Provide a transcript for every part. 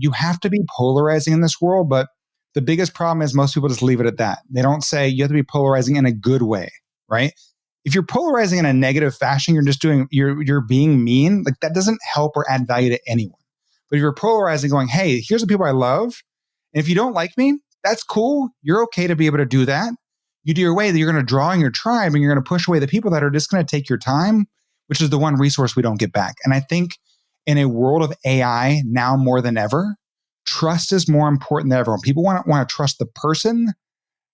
you have to be polarizing in this world, but the biggest problem is most people just leave it at that. They don't say you have to be polarizing in a good way, right? If you're polarizing in a negative fashion, you're being mean. Like that doesn't help or add value to anyone. But if you're polarizing, going, hey, here's the people I love, and if you don't like me, that's cool. You're okay to be able to do that. You do your way, that you're going to draw in your tribe, and you're going to push away the people that are just going to take your time, which is the one resource we don't get back. And I think in a world of AI now more than ever, trust is more important than ever. When people want to trust the person,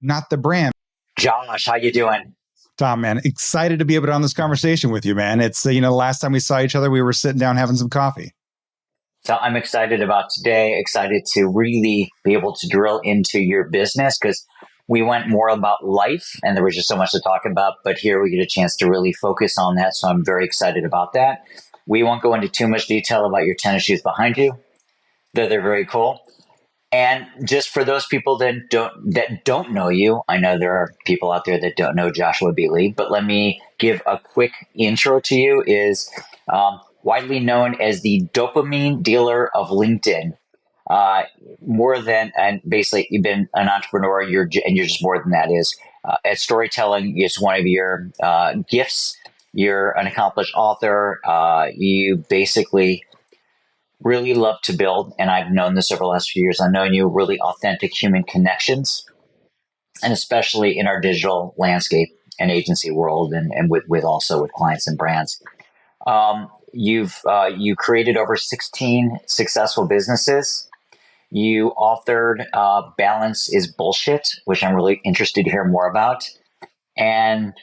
not the brand. Josh, how you doing? Tom, man, excited to be able to have this conversation with you, man. It's, the last time we saw each other, we were sitting down having some coffee. So I'm excited about today, excited to really be able to drill into your business because we went more about life and there was just so much to talk about, but here we get a chance to really focus on that. So I'm very excited about that. We won't go into too much detail about your tennis shoes behind you. They're very cool. And just for those people that don't know you, I know there are people out there that don't know Joshua Beatley, but let me give a quick intro to you. Is widely known as the dopamine dealer of LinkedIn. And basically you've been an entrepreneur. You're just more than that. At storytelling is one of your gifts. You're an accomplished author. You basically really love to build, and I've known this over the last few years. I've known you really authentic human connections, and especially in our digital landscape and agency world, and with also with clients and brands. You created over 16 successful businesses. You authored Balance is Bullshit, which I'm really interested to hear more about. And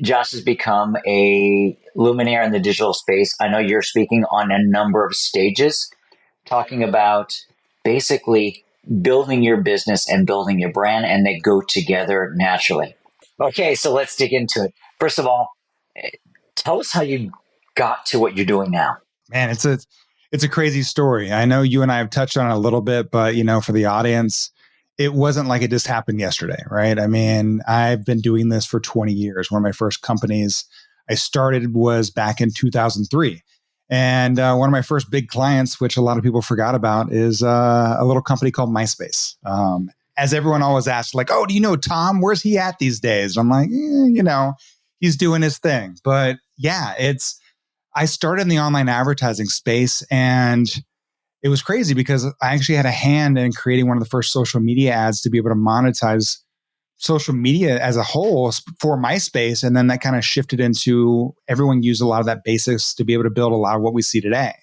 Josh has become a luminaire in the digital space. I know you're speaking on a number of stages, talking about basically building your business and building your brand, and they go together naturally. Okay, so let's dig into it. First of all, tell us how you got to what you're doing now. Man, it's a crazy story. I know you and I have touched on it a little bit, but for the audience, it wasn't like it just happened yesterday, right? I mean, I've been doing this for 20 years. One of my first companies I started was back in 2003. And one of my first big clients, which a lot of people forgot about, is a little company called MySpace. As everyone always asks, like, oh, do you know Tom? Where's he at these days? I'm like, he's doing his thing. But yeah, I started in the online advertising space, and it was crazy because I actually had a hand in creating one of the first social media ads to be able to monetize social media as a whole for MySpace. And then that kind of shifted into everyone used a lot of that basics to be able to build a lot of what we see today.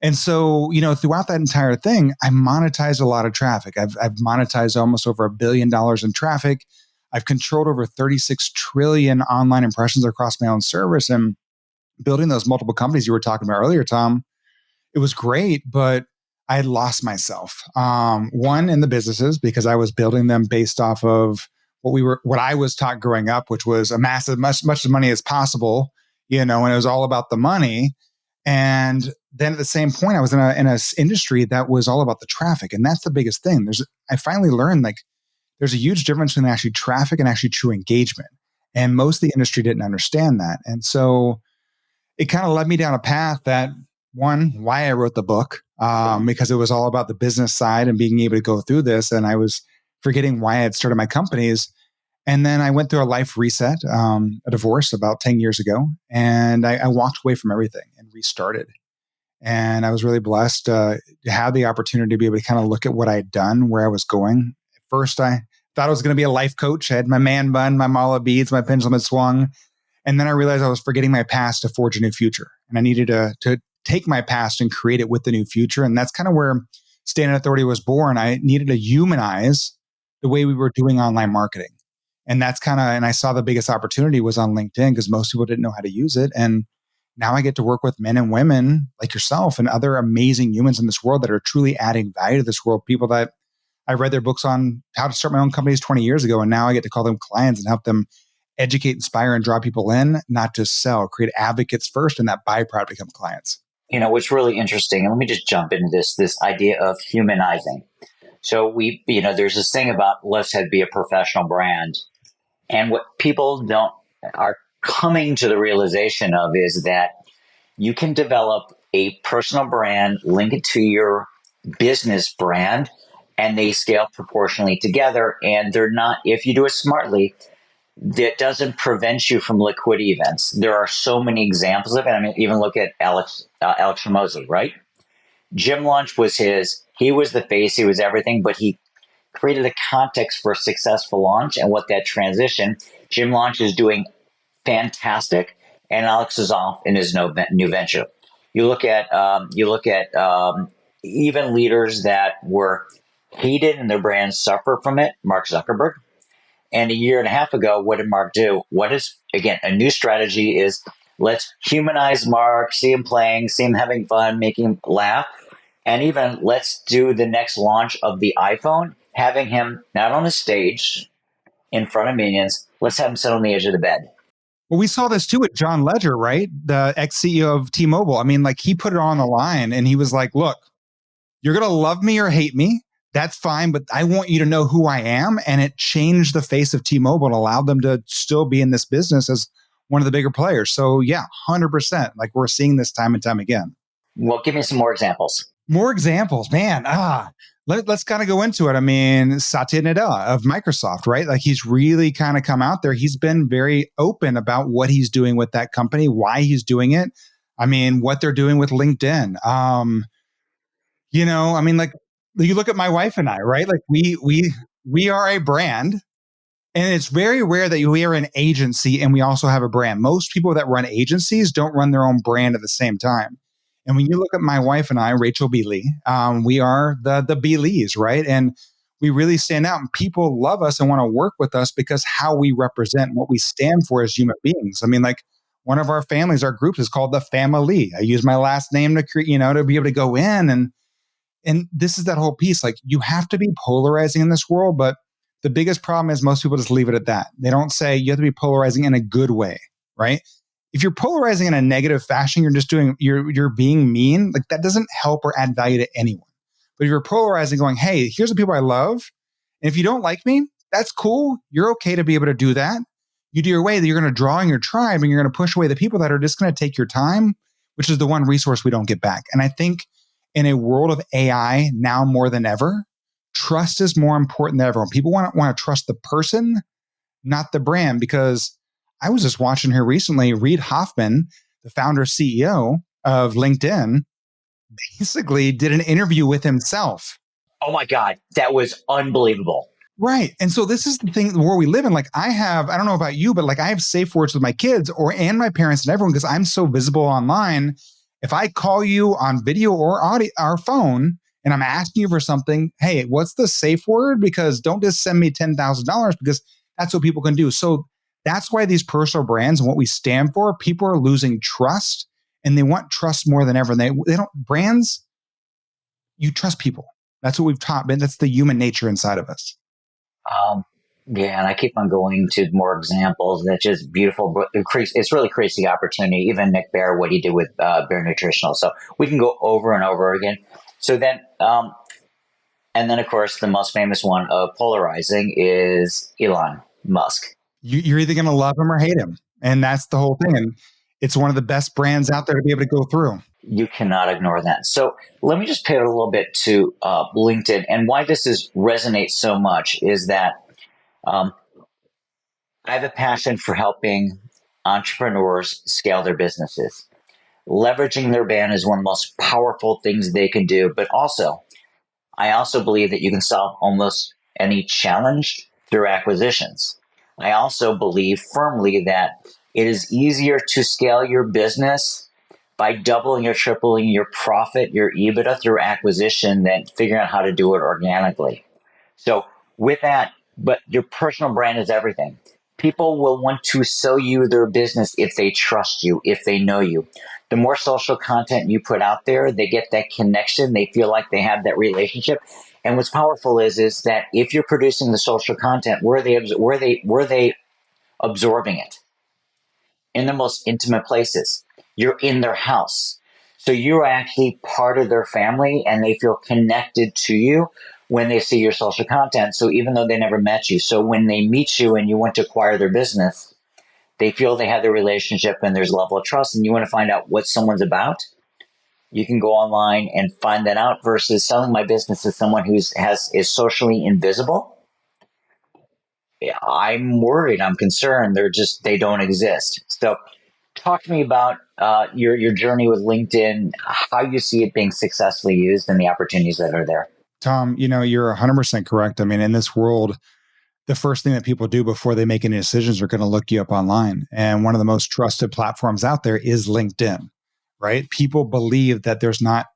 And so, throughout that entire thing, I monetized a lot of traffic. I've monetized almost over $1 billion in traffic. I've controlled over 36 trillion online impressions across my own service. And building those multiple companies you were talking about earlier, Tom, it was great, but I had lost myself. One, in the businesses, because I was building them based off of what I was taught growing up, which was amass as much money as possible, and it was all about the money. And then at the same point, I was in a industry that was all about the traffic, and that's the biggest thing. I finally learned there's a huge difference between actually traffic and actually true engagement, and most of the industry didn't understand that, and so it kind of led me down a path that, one, why I wrote the book, because it was all about the business side and being able to go through this. And I was forgetting why I had started my companies. And then I went through a life reset, a divorce about 10 years ago. And I walked away from everything and restarted. And I was really blessed to have the opportunity to be able to kind of look at what I had done, where I was going. At first, I thought I was going to be a life coach. I had my man bun, my mala beads, my pendulum had swung. And then I realized I was forgetting my past to forge a new future. And I needed to take my past and create it with the new future. And that's kind of where Stand Authority was born. I needed to humanize the way we were doing online marketing. And and I saw the biggest opportunity was on LinkedIn because most people didn't know how to use it. And now I get to work with men and women like yourself and other amazing humans in this world that are truly adding value to this world. People that I read their books on how to start my own companies 20 years ago. And now I get to call them clients and help them educate, inspire, and draw people in, not just sell, create advocates first, and that byproduct become clients. What's really interesting, and let me just jump into this idea of humanizing. So there's this thing about let's be a professional brand. And what people are coming to the realization of is that you can develop a personal brand, link it to your business brand, and they scale proportionally together. And they're not, if you do it smartly, that doesn't prevent you from liquidity events. There are so many examples of it. I mean, even look at Alex Ramosi, right? Gym Launch was his. He was the face. He was everything, but he created a context for a successful launch and what that transition. Gym Launch is doing fantastic, and Alex is off in his new venture. You look at even leaders that were hated and their brands suffer from it. Mark Zuckerberg. And a year and a half ago, what did Mark do? What is, again, a new strategy is let's humanize Mark, see him playing, see him having fun, making him laugh. And even let's do the next launch of the iPhone, having him not on a stage in front of millions. Let's have him sit on the edge of the bed. Well, we saw this too with John Ledger, right? The ex-CEO of T-Mobile. I mean, like he put it on the line and he was like, look, you're going to love me or hate me. That's fine, but I want you to know who I am. And it changed the face of T-Mobile and allowed them to still be in this business as one of the bigger players. So yeah, 100%. Like we're seeing this time and time again. Well, give me some more examples. More examples, man. Let's kind of go into it. I mean, Satya Nadella of Microsoft, right? Like he's really kind of come out there. He's been very open about what he's doing with that company, why he's doing it. I mean, what they're doing with LinkedIn. I mean, like you look at my wife and I, right? Like we are a brand. And it's very rare that we are an agency and we also have a brand. Most people that run agencies don't run their own brand at the same time. And when you look at my wife and I, Rachel B. Lee, we are the B. Lees, right? And we really stand out and people love us and want to work with us because how we represent what we stand for as human beings. I mean, like one of our families, our group is called the Family. I use my last name to create, to be able to go in and this is that whole piece. Like you have to be polarizing in this world, but the biggest problem is most people just leave it at that. They don't say you have to be polarizing in a good way, right? If you're polarizing in a negative fashion, you're being mean. Like that doesn't help or add value to anyone. But if you're polarizing, going, hey, here's the people I love, and if you don't like me, that's cool. You're okay to be able to do that. You do your way. That you're going to draw in your tribe, and you're going to push away the people that are just going to take your time, which is the one resource we don't get back. And I think in a world of AI now more than ever, trust is more important than ever. People want to trust the person, not the brand, because I was just watching her recently, Reid Hoffman, the founder CEO of LinkedIn, basically did an interview with himself. Oh my God, that was unbelievable. Right. And so this is the thing where we live in. Like I don't know about you, but like I have safe words with my kids and my parents and everyone because I'm so visible online. If I call you on video or audio or phone and I'm asking you for something, hey, what's the safe word? Because don't just send me $10,000 because that's what people can do. So that's why these personal brands and what we stand for, people are losing trust and they want trust more than ever. And they don't, brands, you trust people. That's what we've taught, but that's the human nature inside of us. Yeah, and I keep on going to more examples. That's just beautiful. It's really creates the opportunity. Even Nick Bare, what he did with Bare Nutritional. So we can go over and over again. So then, and then of course, the most famous one of Polarizing is Elon Musk. You're either going to love him or hate him, and that's the whole thing. And it's one of the best brands out there to be able to go through. You cannot ignore that. So let me just pivot a little bit to LinkedIn, and why this resonates so much is that I have a passion for helping entrepreneurs scale their businesses. Leveraging their brand is one of the most powerful things they can do, but I also believe that you can solve almost any challenge through acquisitions. I also believe firmly that it is easier to scale your business by doubling or tripling your profit, your EBITDA through acquisition than figuring out how to do it organically. So with that, but your personal brand is everything. People will want to sell you their business if they trust you, if they know you. The more social content you put out there, they get that connection. They feel like they have that relationship. And what's powerful is that if you're producing the social content, where are they absorbing it? In the most intimate places. You're in their house. So you're actually part of their family and they feel connected to you when they see your social content. So even though they never met you, so when they meet you and you want to acquire their business, they feel they have the relationship and there's a level of trust and you want to find out what someone's about. You can go online and find that out versus selling my business to someone is socially invisible. I'm worried. I'm concerned. They don't exist. So talk to me about your journey with LinkedIn, how you see it being successfully used, and the opportunities that are there. Tom, you're 100% correct. I mean, in this world, the first thing that people do before they make any decisions are going to look you up online. And one of the most trusted platforms out there is LinkedIn, right? People believe that there's not,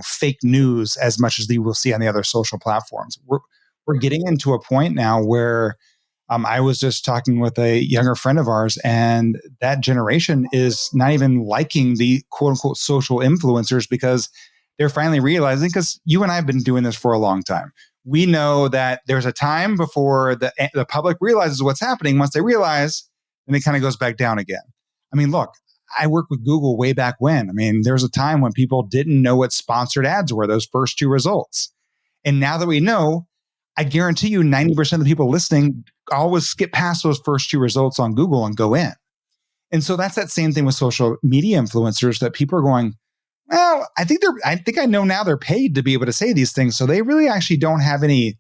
fake news as much as you will see on the other social platforms. We're getting into a point now where I was just talking with a younger friend of ours, and that generation is not even liking the quote unquote social influencers because they're finally realizing, because you and I have been doing this for a long time. We know that there's a time before the public realizes what's happening. Once they realize, then it kind of goes back down again. I mean, look, I worked with Google way back when. I mean, there was a time when people didn't know what sponsored ads were, those first two results. And now that we know, I guarantee you 90% of the people listening always skip past those first two results on Google and go in. And so that's that same thing with social media influencers, that people are going, well, I think I know now they're paid to be able to say these things. So they really actually don't have any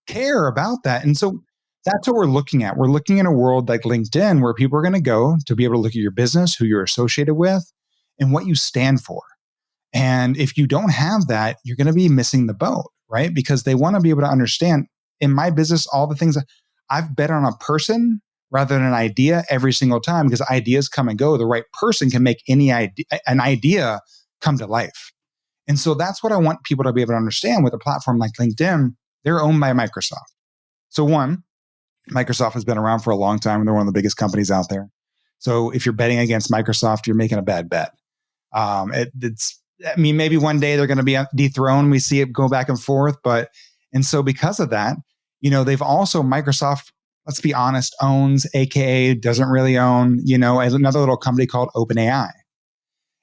care about that. And so that's what we're looking at. We're looking in a world like LinkedIn where people are going to go to be able to look at your business, who you're associated with, and what you stand for. And if you don't have that, you're going to be missing the boat, right? Because they want to be able to understand, in my business, all the things I've bet on a person rather than an idea every single time, because ideas come and go. The right person can make an idea come to life. And so that's what I want people to be able to understand with a platform like LinkedIn. They're owned by Microsoft. So one, Microsoft has been around for a long time, and they're one of the biggest companies out there. So if you're betting against Microsoft, you're making a bad bet. Maybe one day they're going to be dethroned. We see it go back and forth. And so because of that, they've also, Microsoft, let's be honest, owns, AKA doesn't really own, another little company called OpenAI.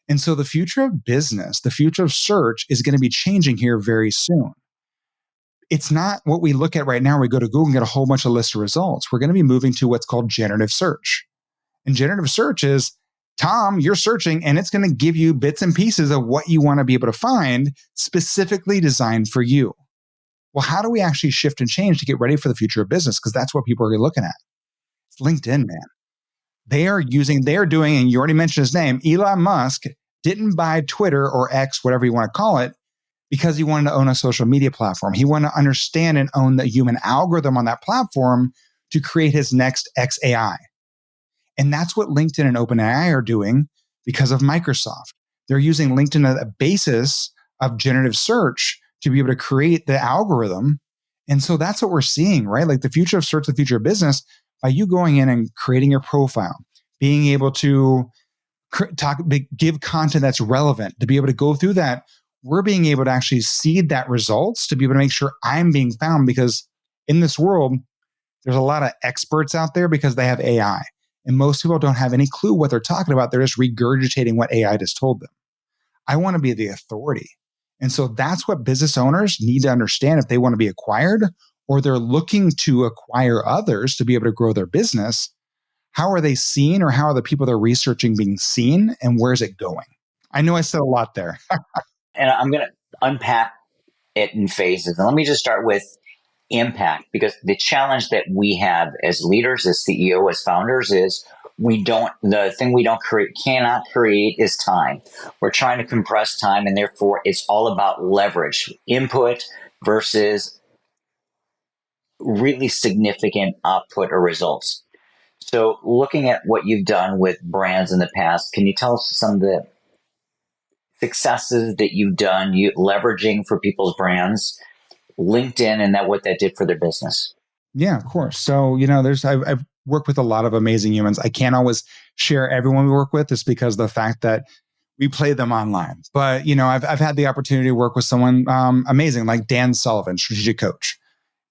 And so the future of business, the future of search is going to be changing here very soon. It's not what we look at right now. We go to Google and get a whole bunch of list of results. We're going to be moving to what's called generative search. And generative search is, Tom, you're searching and it's going to give you bits and pieces of what you want to be able to find, specifically designed for you. Well, how do we actually shift and change to get ready for the future of business? Because that's what people are looking at. It's LinkedIn, man. They are doing, and you already mentioned his name, Elon Musk didn't buy Twitter or X, whatever you want to call it, because he wanted to own a social media platform. He wanted to understand and own the human algorithm on that platform to create his next XAI. And that's what LinkedIn and OpenAI are doing because of Microsoft. They're using LinkedIn as a basis of generative search to be able to create the algorithm. And so that's what we're seeing, right? Like the future of search, the future of business, by you going in and creating your profile, being able to give content that's relevant, to be able to go through that, we're being able to actually seed that results to be able to make sure I'm being found, because in this world, there's a lot of experts out there because they have AI. And most people don't have any clue what they're talking about. They're just regurgitating what AI just told them. I want to be the authority. And so that's what business owners need to understand if they want to be acquired, or they're looking to acquire others to be able to grow their business. How are they seen, or how are the people they're researching being seen, and where's it going? I know I said a lot there. And I'm going to unpack it in phases. And let me just start with impact, because the challenge that we have as leaders, as CEO, as founders is the thing we cannot create is time. We're trying to compress time, and therefore it's all about leverage, input versus really significant output or results. So looking at what you've done with brands in the past, can you tell us some of the successes that you've done, leveraging for people's brands, LinkedIn, and what that did for their business? Yeah, of course. So, I've worked with a lot of amazing humans. I can't always share everyone we work with, just because of the fact that we play them online. But, I've had the opportunity to work with someone amazing, like Dan Sullivan, strategic coach.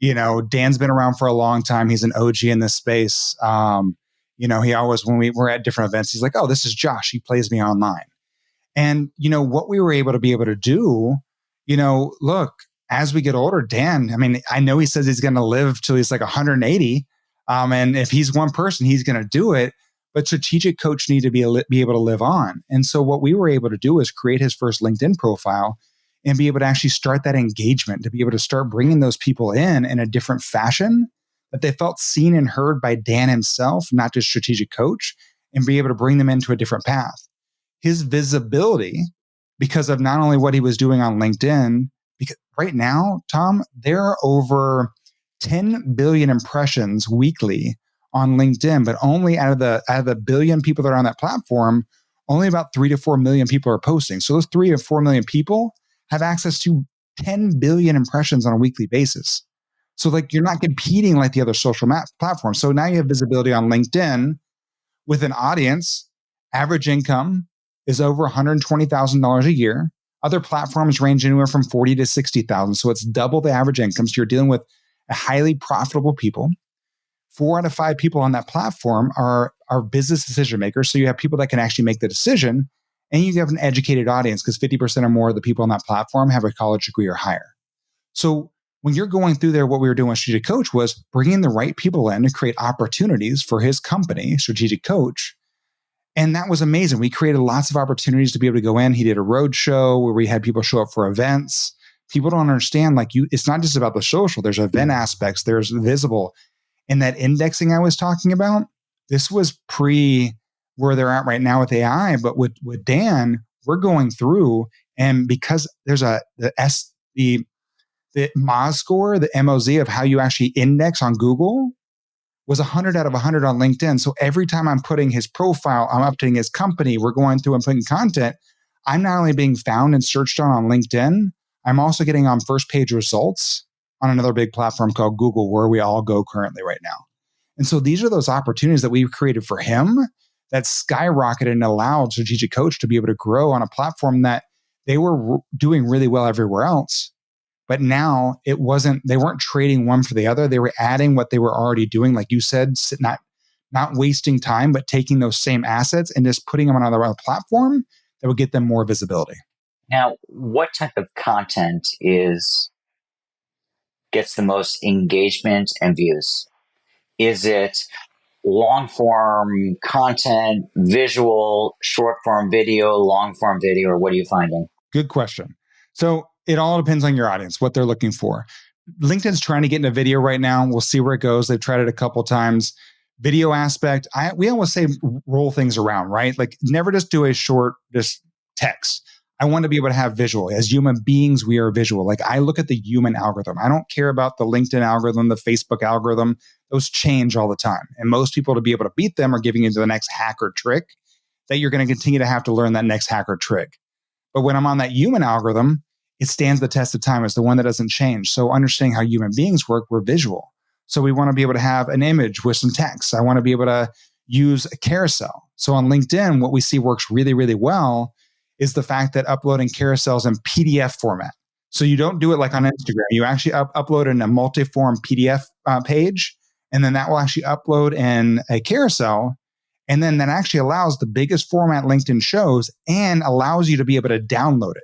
Dan's been around for a long time. He's an OG in this space. He always, when we were at different events, he's like, oh, this is Josh. He plays me online. And, what we were able to do, look, as we get older, Dan, I know he says he's going to live till he's like 180. And if he's one person, he's going to do it. but strategic coach need to be able to live on. And so what we were able to do is create his first LinkedIn profile and be able to actually start that engagement, to be able to start bringing those people in a different fashion, that they felt seen and heard by Dan himself, not just strategic coach, and be able to bring them into a different path. His visibility, because of not only what he was doing on LinkedIn, because right now, Tom, there are over 10 billion impressions weekly on LinkedIn, but only out of the billion people that are on that platform, only about 3 to 4 million people are posting. So those 3 or 4 million people have access to 10 billion impressions on a weekly basis. So like you're not competing like the other social platforms. So now you have visibility on LinkedIn with an audience. Average income is over $120,000 a year. Other platforms range anywhere from 40 to 60,000. So it's double the average income. So you're dealing with a highly profitable people. 4 out of 5 people on that platform are business decision makers. So you have people that can actually make the decision, and you have an educated audience because 50% or more of the people on that platform have a college degree or higher. So when you're going through there, what we were doing with Strategic Coach was bringing the right people in to create opportunities for his company, Strategic Coach. And that was amazing. We created lots of opportunities to be able to go in. He did a road show where we had people show up for events. People don't understand, like it's not just about the social. There's event aspects. There's visible. And that indexing I was talking about, this was pre where they're at right now with AI. But with Dan, we're going through, and because there's the Moz score, the MOZ of how you actually index on Google was 100 out of 100 on LinkedIn. So every time I'm putting his profile, I'm updating his company, we're going through and putting content, I'm not only being found and searched on LinkedIn, I'm also getting on first page results on another big platform called Google, where we all go currently right now. And so these are those opportunities that we've created for him that skyrocketed and allowed Strategic Coach to be able to grow on a platform that they were doing really well everywhere else. But now they weren't trading one for the other. They were adding what they were already doing. Like you said, not wasting time, but taking those same assets and just putting them on another platform that would get them more visibility. Now, what type of content gets the most engagement and views? Is it long form content, visual, short form video, long form video, or what are you finding? Good question. So it all depends on your audience, what they're looking for. LinkedIn's trying to get into video right now. We'll see where it goes. They've tried it a couple times. Video aspect, we always say roll things around, right? Like never just do a short, just text. I want to be able to have visual. As human beings, we are visual. Like I look at the human algorithm. I don't care about the LinkedIn algorithm, the Facebook algorithm. Those change all the time. And most people, to be able to beat them, are giving you the next hack or trick that you're going to continue to have to learn that next hack or trick. But when I'm on that human algorithm, it stands the test of time. It's the one that doesn't change. So understanding how human beings work, we're visual. So we want to be able to have an image with some text. I want to be able to use a carousel. So on LinkedIn, what we see works really, really well is the fact that uploading carousels in PDF format. So you don't do it like on Instagram. You actually upload in a multi-form PDF page, and then that will actually upload in a carousel. And then that actually allows the biggest format LinkedIn shows and allows you to be able to download it.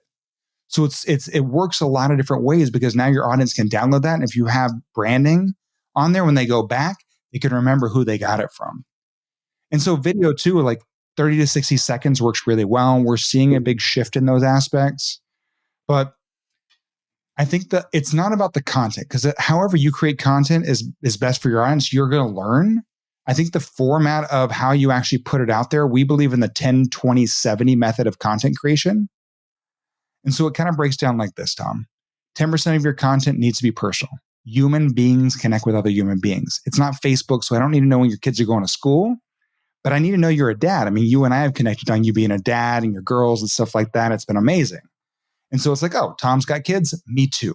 So it works a lot of different ways because now your audience can download that. And if you have branding on there, when they go back, they can remember who they got it from. And so video too, like 30 to 60 seconds works really well. We're seeing a big shift in those aspects. But I think that it's not about the content, because however you create content is best for your audience. You're going to learn. I think the format of how you actually put it out there, we believe in the 10, 20, 70 method of content creation. And so it kind of breaks down like this, Tom. 10% of your content needs to be personal. Human beings connect with other human beings. It's not Facebook, so I don't need to know when your kids are going to school, but I need to know you're a dad. I mean, you and I have connected on you being a dad and your girls and stuff like that. It's been amazing. And so it's like, oh, Tom's got kids. Me too,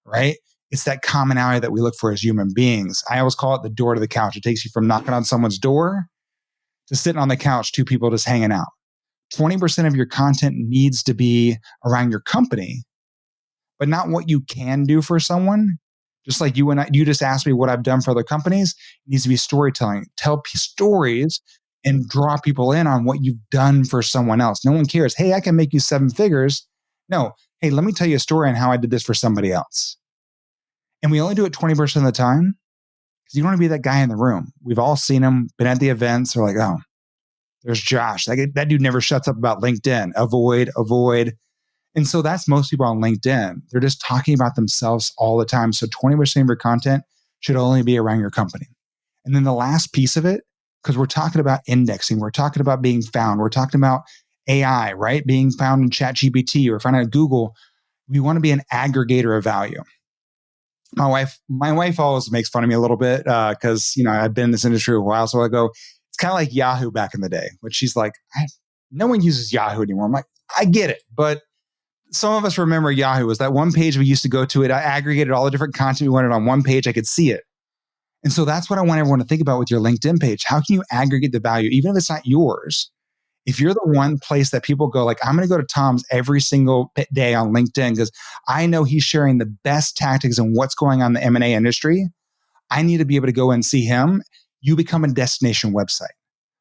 right? It's that commonality that we look for as human beings. I always call it the door to the couch. It takes you from knocking on someone's door to sitting on the couch, 2 people just hanging out. 20% of your content needs to be around your company, but not what you can do for someone. Just like you and I, you just asked me what I've done for other companies. It needs to be storytelling. Tell stories and draw people in on what you've done for someone else. No one cares. Hey, I can make you 7 figures. No. Hey, let me tell you a story on how I did this for somebody else. And we only do it 20% of the time because you don't want to be that guy in the room. We've all seen them, been at the events. They're like, oh, There's Josh. That dude never shuts up about LinkedIn. Avoid, avoid. And so that's most people on LinkedIn. They're just talking about themselves all the time. So 20% of your content should only be around your company. And then the last piece of it, because we're talking about indexing, we're talking about being found, we're talking about AI, right? Being found in ChatGPT or found at Google. We want to be an aggregator of value. My wife always makes fun of me a little bit because I've been in this industry a while. So I go, it's kind of like Yahoo back in the day, which she's like, no one uses Yahoo anymore. I'm like, I get it, but some of us remember Yahoo was that one page we used to go to. It aggregated all the different content we wanted on one page. I could see it. And so that's what I want everyone to think about with your LinkedIn page. How can you aggregate the value, even if it's not yours? If you're the one place that people go, like, I'm going to go to Tom's every single day on LinkedIn because I know he's sharing the best tactics and what's going on in the M&A industry. I need to be able to go and see him. You become a destination website.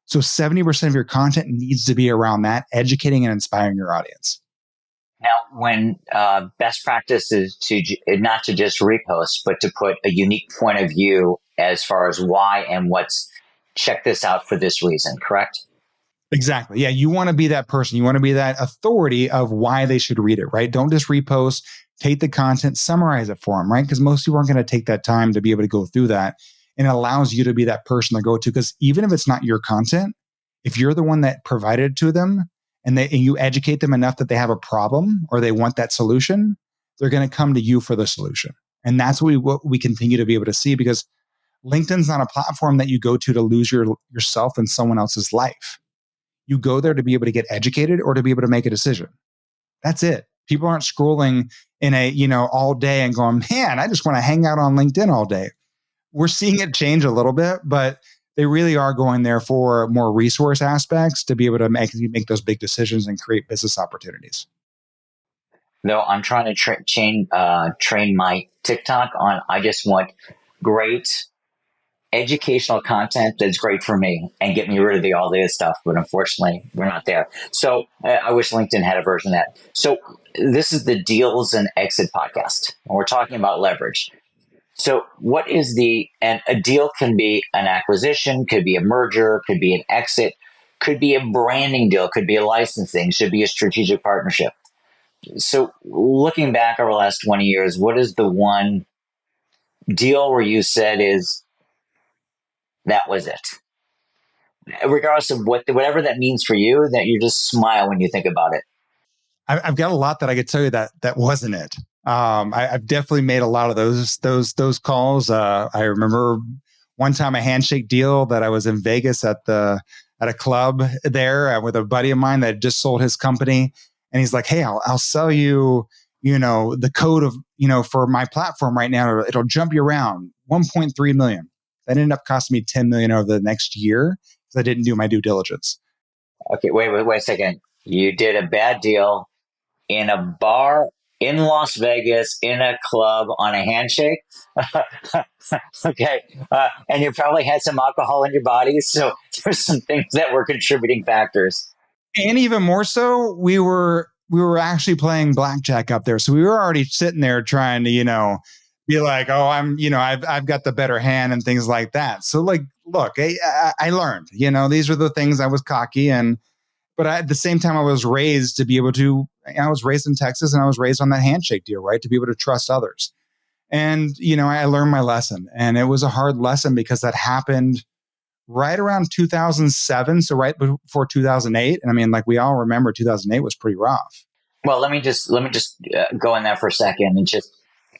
So 70% of your content needs to be around that, educating and inspiring your audience. Now, when best practice is to not to just repost, but to put a unique point of view as far as why and what's, check this out for this reason, correct? Exactly. Yeah. You want to be that person. You want to be that authority of why they should read it, right? Don't just repost, take the content, summarize it for them, right? Because most people aren't going to take that time to be able to go through that. And it allows you to be that person to go to, because even if it's not your content, if you're the one that provided it to them and you educate them enough that they have a problem or they want that solution, they're going to come to you for the solution. And that's what we continue to be able to see, because LinkedIn's not a platform that you go to lose yourself in someone else's life. You go there to be able to get educated or to be able to make a decision. That's it. People aren't scrolling in all day and going, man, I just want to hang out on LinkedIn all day. We're seeing it change a little bit, but they really are going there for more resource aspects to be able to make those big decisions and create business opportunities. No, I'm trying to train my TikTok on, I just want great educational content that's great for me and get me rid of all the other stuff. But unfortunately, we're not there. So I wish LinkedIn had a version of that. So this is the Deals and Exit podcast. And we're talking about leverage. So what is and a deal can be an acquisition, could be a merger, could be an exit, could be a branding deal, could be a licensing, should be a strategic partnership. So looking back over the last 20 years, what is the one deal where you said that was it? Regardless of whatever that means for you, that you just smile when you think about it. I've got a lot that I could tell you that wasn't it. I've definitely made a lot of those calls. I remember one time a handshake deal that I was in Vegas at a club there with a buddy of mine that just sold his company, and he's like, "Hey, I'll sell you, the code of for my platform right now. It'll jump you around 1.3 million." That ended up costing me 10 million over the next year because I didn't do my due diligence. Okay, wait a second. You did a bad deal in a bar in Las Vegas, in a club, on a handshake. Okay. And you probably had some alcohol in your body. So there's some things that were contributing factors. And even more so, we were actually playing blackjack up there. So we were already sitting there trying to, be like, oh, I've got the better hand and things like that. So like, look, I learned, these are the things. I was cocky, but at the same time, I was raised to be able to, I was raised in Texas and I was raised on that handshake deal, right? To be able to trust others. And, I learned my lesson, and it was a hard lesson because that happened right around 2007. So right before 2008. And I mean, like, we all remember 2008 was pretty rough. Well, let me just go in there for a second and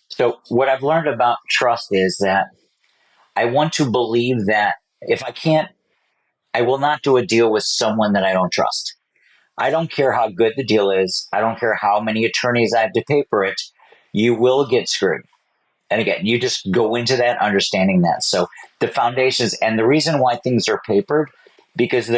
so what I've learned about trust is that I want to believe that if I can't, I will not do a deal with someone that I don't trust. I don't care how good the deal is. I don't care how many attorneys I have to pay for it. You will get screwed. And again, you just go into that understanding that. So the foundations, and the reason why things are papered, because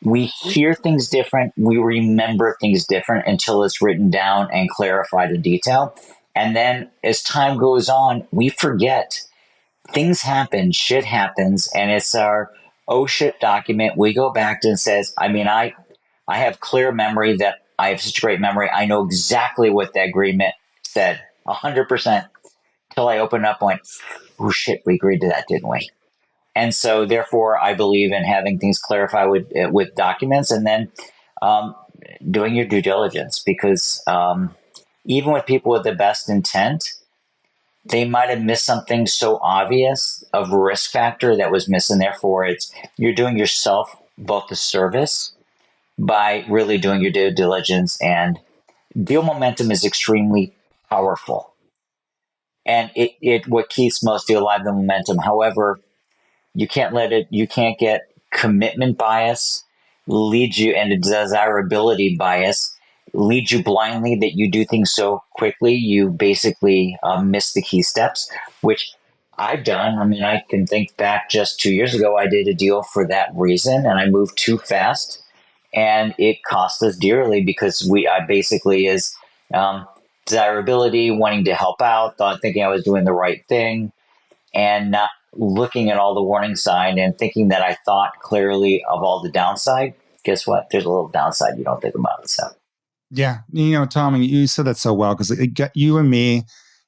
we hear things different. We remember things different until it's written down and clarified in detail. And then as time goes on, we forget. Things happen, shit happens, and it's our oh shit document. We go back to and says, I have clear memory that I have such great memory. I know exactly what the agreement said, 100%, till I open up and went, oh shit, we agreed to that, didn't we? And so therefore I believe in having things clarified with documents, and then um, doing your due diligence, because even with people with the best intent, they might have missed something so obvious of a risk factor that was missing. Therefore, you're doing yourself both the service by really doing your due diligence. And deal momentum is extremely powerful, and it what keeps most deal alive, the momentum. However, you can't get commitment bias lead you, and a desirability bias lead you blindly that you do things so quickly you basically miss the key steps, which I've done. I mean, I can think back just 2 years ago, I did a deal for that reason, and I moved too fast, and it cost us dearly because I basically is um, desirability, wanting to help out, thinking I was doing the right thing, and not looking at all the warning sign and thinking that I thought clearly of all the downside. Guess what? There's a little downside you don't think about. So Yeah. Tom, you said that so well, because you and me,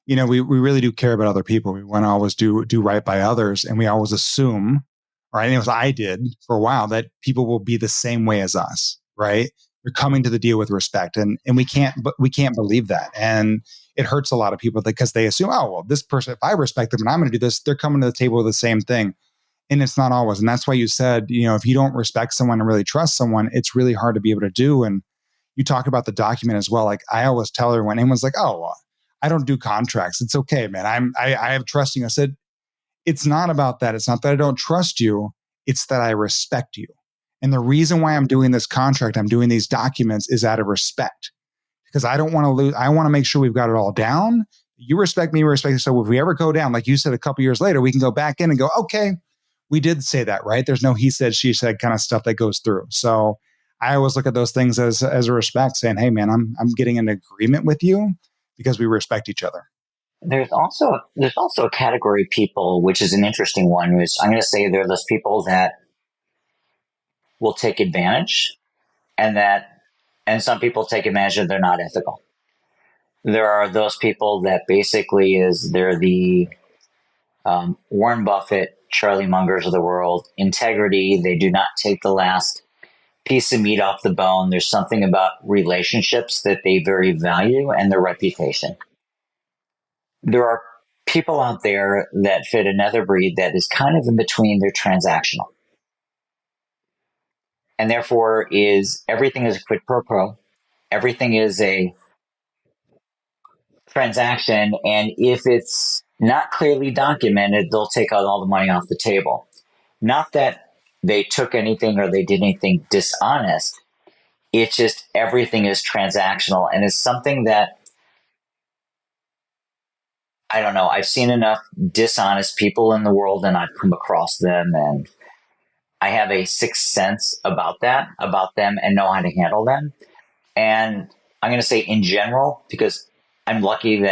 we really do care about other people. We want to always do right by others. And we always assume, or I think it was I did for a while, that people will be the same way as us, right? You're coming to the deal with respect. And we can't believe that. And it hurts a lot of people because they assume, oh, well, this person, if I respect them and I'm going to do this, they're coming to the table with the same thing. And it's not always. And that's why you said, if you don't respect someone and really trust someone, it's really hard to be able to do. And you talk about the document as well. Like I always tell her when anyone's like, oh, well, I don't do contracts. It's okay, man. I have trust in you. I said, it's not about that. It's not that I don't trust you. It's that I respect you. And the reason why I'm doing this contract, I'm doing these documents is out of respect, because I don't want to lose. I want to make sure we've got it all down. You respect me, respect you. So if we ever go down, like you said, a couple years later, we can go back in and go, okay, we did say that, right? There's no he said, she said kind of stuff that goes through. So I always look at those things as a respect, saying, hey, man, I'm getting an agreement with you because we respect each other. there's also a category of people, which is an interesting one, which I'm going to say there are those people that will take advantage, and some people take advantage and they're not ethical. There are those people that basically they're the Warren Buffett, Charlie Mungers of the world. Integrity, they do not take the last piece of meat off the bone. There's something about relationships that they very value, and their reputation. There are people out there that fit another breed that is kind of in between. They're transactional. And therefore everything is a quid pro quo. Everything is a transaction. And if it's not clearly documented, they'll take out all the money off the table. Not that they took anything or they did anything dishonest. It's just everything is transactional, and it's something that I don't know. I've seen enough dishonest people in the world, and I've come across them, and I have a sixth sense about them, and know how to handle them. And I'm going to say in general, because I'm fortunate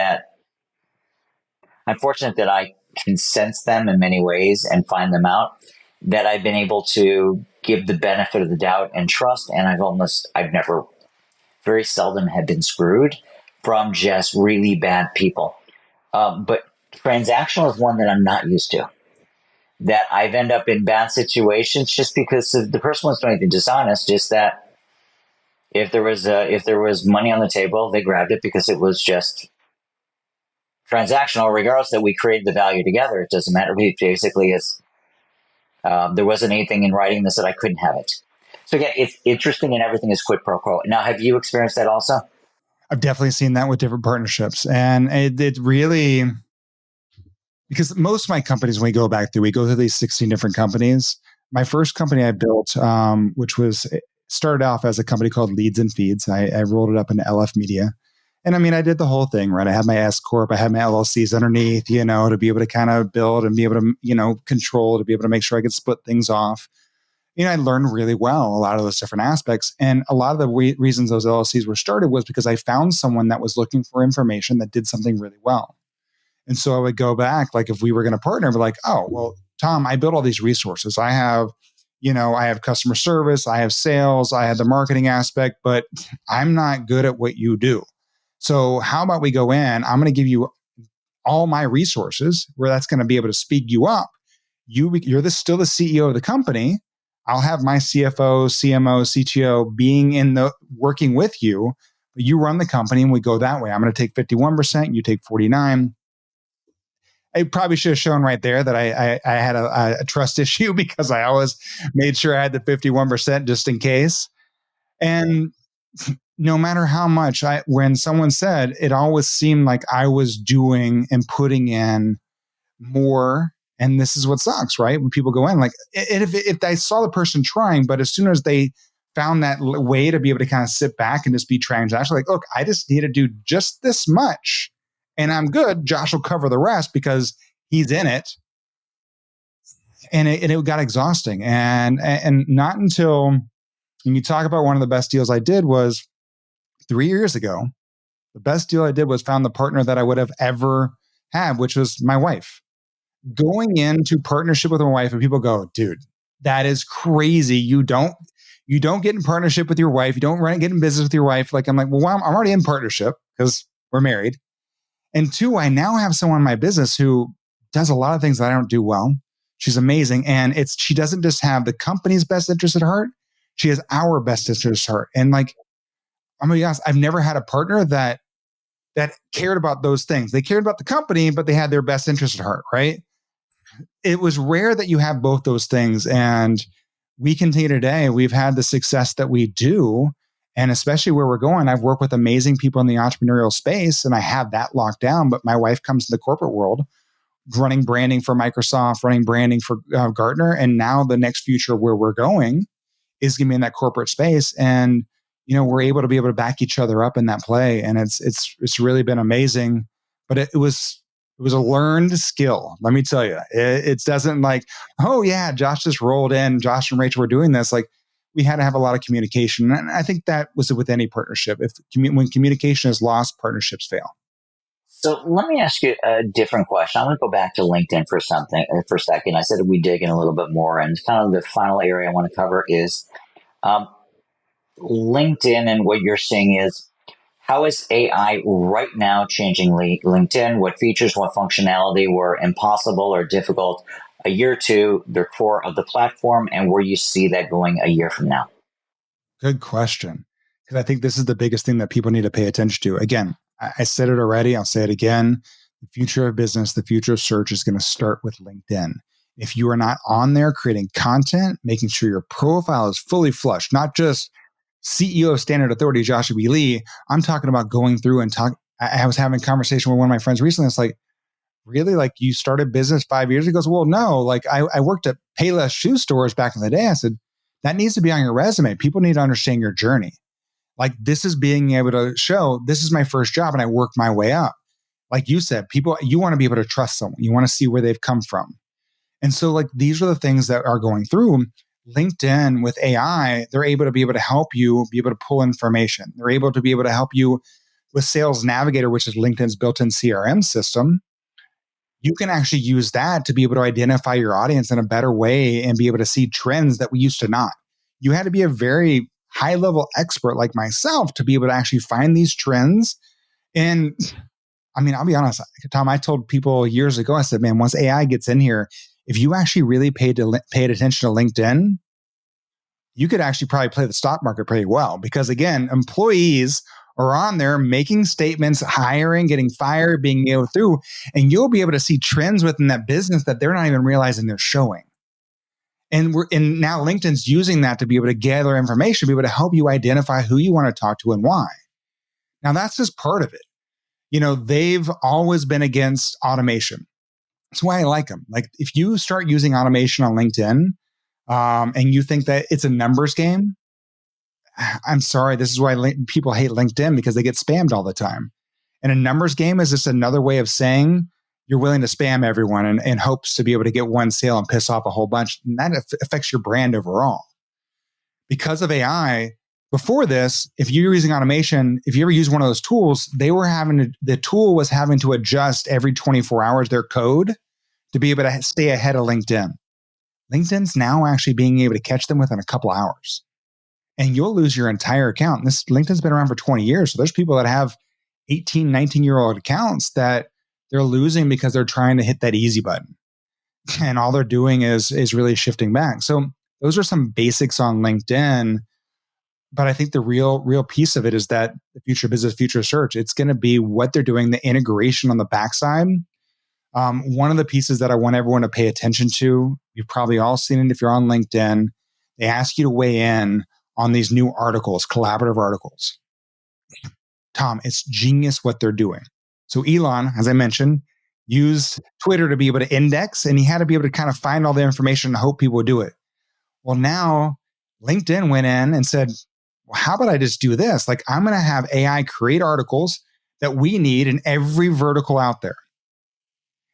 that I can sense them in many ways and find them out, that I've been able to give the benefit of the doubt and trust. And I've never, very seldom have been screwed from just really bad people. But transactional is one that I'm not used to. That I've ended up in bad situations just because the person was doing anything dishonest. Just that if there was money on the table, they grabbed it because it was just transactional. Regardless that we created the value together, it doesn't matter. Basically, there wasn't anything in writing that said I couldn't have it. So again, it's interesting, and everything is quid pro quo. Now, have you experienced that also? I've definitely seen that with different partnerships. And it really, because most of my companies, when we go through these 16 different companies. My first company I built, which started off as a company called Leads and Feeds. I rolled it up into LF Media. And I mean, I did the whole thing, right? I had my S Corp, I had my LLCs underneath, to be able to kind of build and be able to, control, to be able to make sure I could split things off. I learned really well a lot of those different aspects. And a lot of the reasons those LLCs were started was because I found someone that was looking for information that did something really well. And so I would go back, like if we were going to partner, be like, oh, well, Tom, I built all these resources. I have customer service, I have sales, I have the marketing aspect, but I'm not good at what you do. So how about we go in, I'm going to give you all my resources where that's going to be able to speed you up. You're still the CEO of the company. I'll have my CFO, CMO, CTO being working with you, but you run the company and we go that way. I'm going to take 51%, you take 49. I probably should have shown right there that I had a trust issue because I always made sure I had the 51% just in case. And no matter how much when someone said, it always seemed like I was doing and putting in more. And this is what sucks, right? When people go in, like, if I saw the person trying, but as soon as they found that way to be able to kind of sit back and just be transactional, like, look, I just need to do just this much and I'm good. Josh will cover the rest because he's in it. And it got exhausting. And not until, when you talk about one of the best deals I did was 3 years ago. The best deal I did was found the partner that I would have ever had, which was my wife. Going into partnership with my wife, and people go, dude, that is crazy. You don't get in partnership with your wife. You don't get in business with your wife. Like, I'm like, well, I'm already in partnership because we're married. And two, I now have someone in my business who does a lot of things that I don't do well. She's amazing. And she doesn't just have the company's best interest at heart. She has our best interest at heart. And like, I'm going to be honest, I've never had a partner that cared about those things. They cared about the company, but they had their best interest at heart, right? It was rare that you have both those things. And we continue today. We've had the success that we do. And especially where we're going, I've worked with amazing people in the entrepreneurial space and I have that locked down. But my wife comes to the corporate world, running branding for Microsoft, running branding for Gartner. And now the next future where we're going is going to be in that corporate space. And, we're able to back each other up in that play. And it's really been amazing, but it was a learned skill. Let me tell you, it doesn't like, oh yeah, Josh just rolled in. Josh and Rachel were doing this. Like, we had to have a lot of communication. And I think that was with any partnership. When communication is lost, partnerships fail. So let me ask you a different question. I want to go back to LinkedIn for a second. I said we dig in a little bit more, and kind of the final area I want to cover is LinkedIn, and what you're seeing is, how is AI right now changing LinkedIn? What features, what functionality were impossible or difficult a year or two, the core of the platform, and where you see that going a year from now? Good question. Because I think this is the biggest thing that people need to pay attention to. Again, I said it already. I'll say it again. The future of business, the future of search is going to start with LinkedIn. If you are not on there creating content, making sure your profile is fully flushed, not just CEO of Standard Authority, Joshua B. Lee. I'm talking about going through and talk. I was having a conversation with one of my friends recently. It's like, really? Like, you started business 5 years ago? He goes, well, no, like I worked at Payless shoe stores back in the day. I said, that needs to be on your resume. People need to understand your journey. Like, this is being able to show, this is my first job and I worked my way up. Like you said, you want to be able to trust someone. You want to see where they've come from. And so, like, these are the things that are going through. LinkedIn with AI, they're able to help you be able to pull information. They're able to be able to help you with Sales Navigator, which is LinkedIn's built-in CRM system. You can actually use that to be able to identify your audience in a better way and be able to see trends that we used to not. You had to be a very high-level expert like myself to be able to actually find these trends. And I mean, I'll be honest, Tom, I told people years ago, I said, man, once AI gets in here, if you actually really paid attention to LinkedIn, you could actually probably play the stock market pretty well. Because again, employees are on there making statements, hiring, getting fired, being able through, and you'll be able to see trends within that business that they're not even realizing they're showing. And now LinkedIn's using that to be able to gather information, be able to help you identify who you want to talk to and why. Now, that's just part of it. They've always been against automation. That's why I like them. Like, if you start using automation on LinkedIn and you think that it's a numbers game, I'm sorry. This is why people hate LinkedIn, because they get spammed all the time. And a numbers game is just another way of saying you're willing to spam everyone in hopes to be able to get one sale and piss off a whole bunch. And that affects your brand overall. Because of AI, before this, if you're using automation, if you ever use one of those tools, the tool was having to adjust every 24 hours their code to be able to stay ahead of LinkedIn. LinkedIn's now actually being able to catch them within a couple of hours. And you'll lose your entire account. And LinkedIn's been around for 20 years. So there's people that have 18, 19-year-old accounts that they're losing because they're trying to hit that easy button. and all they're doing is really shifting back. So those are some basics on LinkedIn. But I think the real piece of it is that the future business, future search, it's going to be what they're doing, the integration on the backside. One of the pieces that I want everyone to pay attention to, you've probably all seen it if you're on LinkedIn, they ask you to weigh in on these new articles, collaborative articles. Tom, it's genius what they're doing. So Elon, as I mentioned, used Twitter to be able to index, and he had to be able to kind of find all the information and hope people would do it. Well, now LinkedIn went in and said, well, how about I just do this? Like, I'm going to have AI create articles that we need in every vertical out there.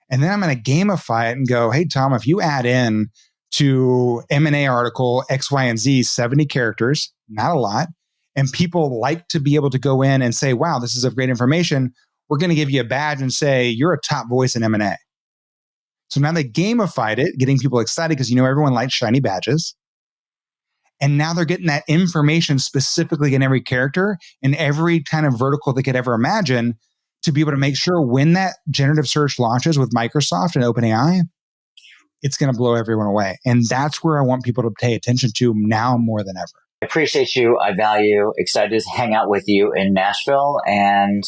And then I'm going to gamify it and go, hey, Tom, if you add in to M&A article X, Y, and Z, 70 characters, not a lot, and people like to be able to go in and say, wow, this is of great information, we're going to give you a badge and say, you're a top voice in M&A. So now they gamified it, getting people excited because, everyone likes shiny badges. And now they're getting that information specifically in every character and every kind of vertical they could ever imagine to be able to make sure when that generative search launches with Microsoft and OpenAI, it's going to blow everyone away. And that's where I want people to pay attention to now more than ever. I appreciate you. I value. Excited to hang out with you in Nashville and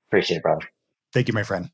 appreciate it, brother. Thank you, my friend.